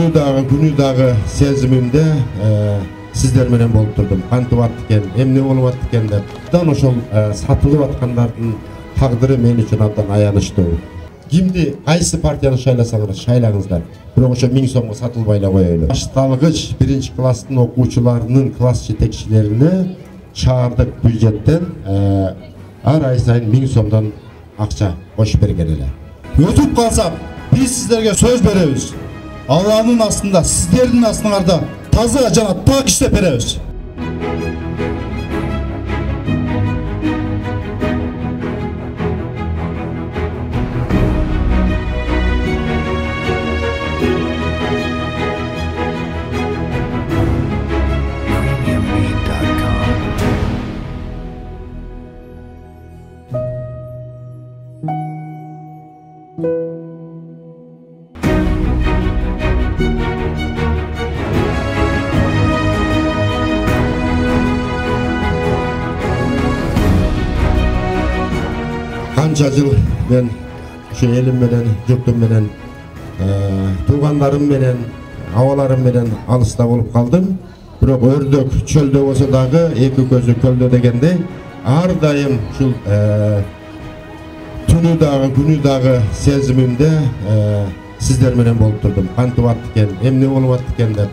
Түнү дагы күнү дагы сезимимде сиздер менен болуп турдум. Кантип аттык экен, эмне болуп аттык экен деп. Абдан ошол сатылып аткандардын тагдыры мен үчүн абдан аянычтуу. Кимди кайсы партияны шайласаңыз шайлагыңыздар. Бирок ошо 1000 сомго сатылбай эле коелу. Башталгыч 1-класстын окуучуларынын класс жетекчилерине шаардык бюджеттен ар ай сайын 1000 сомдон акча кошуп берген эле. Өтүп калсак, биз сиздерге сөз беребиз. Алланын астында, сиздердин астыңарда таза жана пак иштеп беребиз. Канча жыл мен ушу элим менен, журтум менен, туугандарым менен, абаларым менен алыста болуп калдым. Бирок өрдөк чөлдө болсо дагы эки көзү көлдө дегендей, ар дайым ушул түнү дагы күнү дагы сезимимде сиздер менен болуп турдум. Кантип аттык экен, эмне болуп аттык экен деп.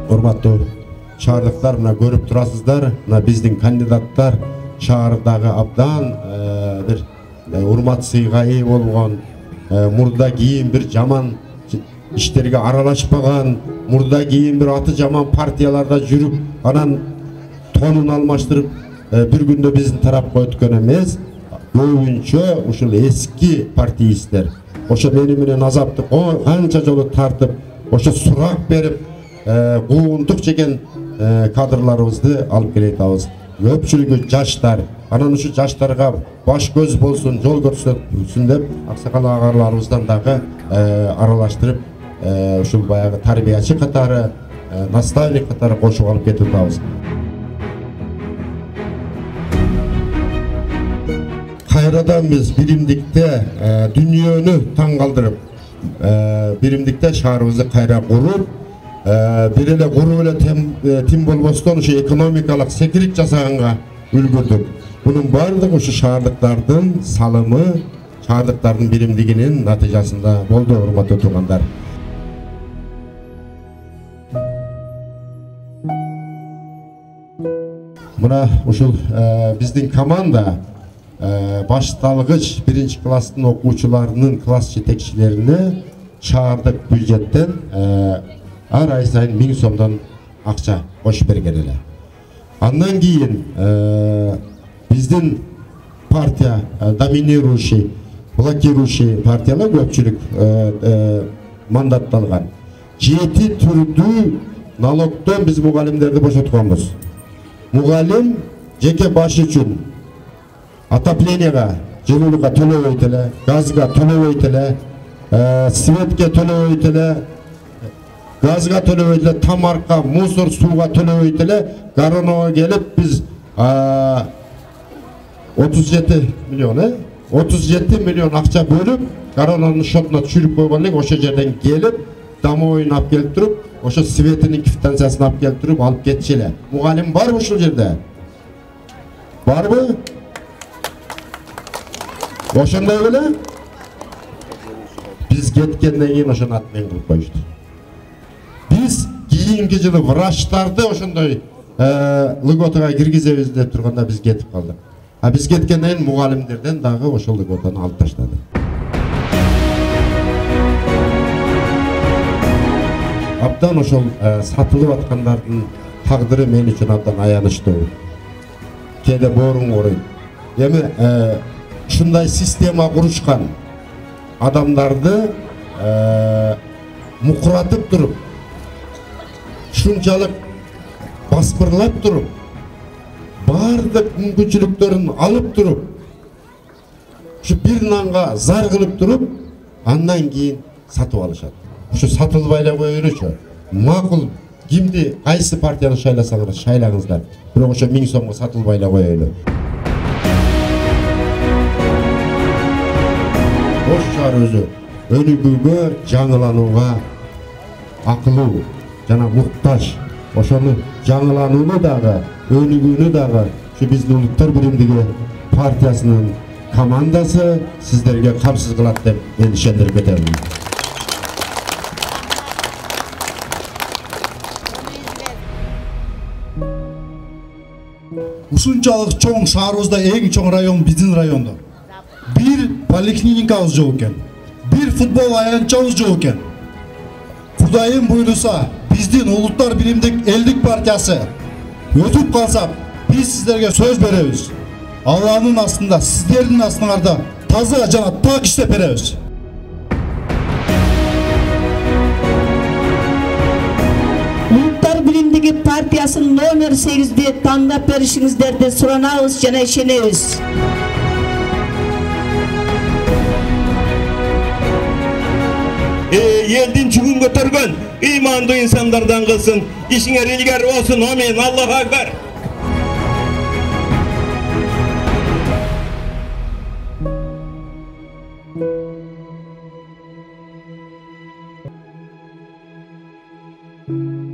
Урматтуу шаардыктар, мына көрүп турасыздар, мына биздин кандидаттар шаардагы абдан бир урмат сыйга ээ болгон, мурда кийин бир жаман иштерге аралашпаган, мурда кийин бир аты жаман партияларда жүрүп, анан тонун алмаштырып бир күндө биздин тарапка өткөн эмес, көбүнчө ушул эски партиисттер. Ошо мени менен азапты канча жолу тартып, ошо сурак берип, куугунтук жеген кадрларыбызды алып келетабыз. Көпчүлүгү жаштар. Анан ушу жаштарга баш көз болсун, жол көрсөтсүн деп аксакал агарларыбыздан дагы аралаштырып, ушул баягы тарбиячы катары, наставник катары кошуп алып кетип атабыз. Кайрадан биз биримдикте дүйнөнү таң калтырып, биримдикте шаарыбызды кайра куруп, бир эле куруп эле тим болбостон ушу экономикалык секирик жасаганга үлгүрдүк. Бунун баардыгы ушу шаардыктардын салымы, шаардыктардын биримдигинин натыйжасында болду, урматтуу туугандар. Мына ушул биздин команда башталгыч 1-класстын окуучуларынын класс жетекчилерине шаардык бюджеттен ар ай сайын 1000 сомдон акча кошуп берген эле. Андан кийин биздин партия доминирующий, блокирующий партиялар көпчүлүк мандатталган. 7 түрдүү налогдон биз мугалимдерди бошотконбуз. Мугалим жеке башы үчүн отоплениега, жылуулукка төлөбөйт эле, газга төлөбөйт эле, светке төлөбөйт эле, газга төлөбөйт эле, тамарка, мусор, сууга төлөбөйт эле. Коронага келип биз 37 миллион акча бөлүп, коронанын шотуна түшүрүп койгон элек. Ошо жерден келип, домовойун алып келип туруп, ошо светинин квитанциясын алып келип туруп алып кетчү эле. Мугалим барбы ушул жерде? Барбы? Ошондой беле биз кеткенден кийин ошону отмен кылып коюшту. Биз кийинки жылы врачтарды ошондой льготага киргизебиз деп турганда биз кетип калдык. А биз кеткенден кийин мугалимдерден дагы ошол льготаны алып таштады. Абдан ошол сатылып аткандардын тагдыры мен үчүн абдан аянычтуу. Кээде боорум ооруйт. Эми ушундай система курушкан адамдарды мукуратып туруп, шунчалык баспырлап туруп, бардык мүмкүнчүлүктөрүн алып туруп, ушу бир нанга зар кылып туруп, андан кийин сатып алышат. Ушу сатылбай эле коелучу. макул кимди кайсы партияны шайласаңыз шайлаңыздар. Бирок ошо 1000 сомго сатылбай эле коелу. Ош шаар өзү өнүгүүгө, жаңыланууга акылуу жана муктаж. Ошону жаңыланууну дагы, өнүгүүнү дагы ушу биздин Улуттар биримдиги партиясынын командасы сиздерге камсыз кылат деп мен ишендирип кетемин. Ушунчалык чоң шаарыбызда эң чоң район биздин райондо. Бир поликлиникабыз жок экен. Бир футбол аянтчабыз жок экен. Кудайым буйруса, биздин Улуттар биримдик элдик партиясы өтүп калса, биз сиздерге сөз беребиз. Алланын астында, сиздердин астыңарда таза жана так иштеп беребиз. Улуттар биримдиги партиясынын номер 8'de тандап беришиңиздерди суранабыз жана ишенебиз. Елдин чүгүн көтөргөн ыймандуу инсандардан кылсын. Ишиңер илгери болсун. Амин. Аллаху акбар. Thank you.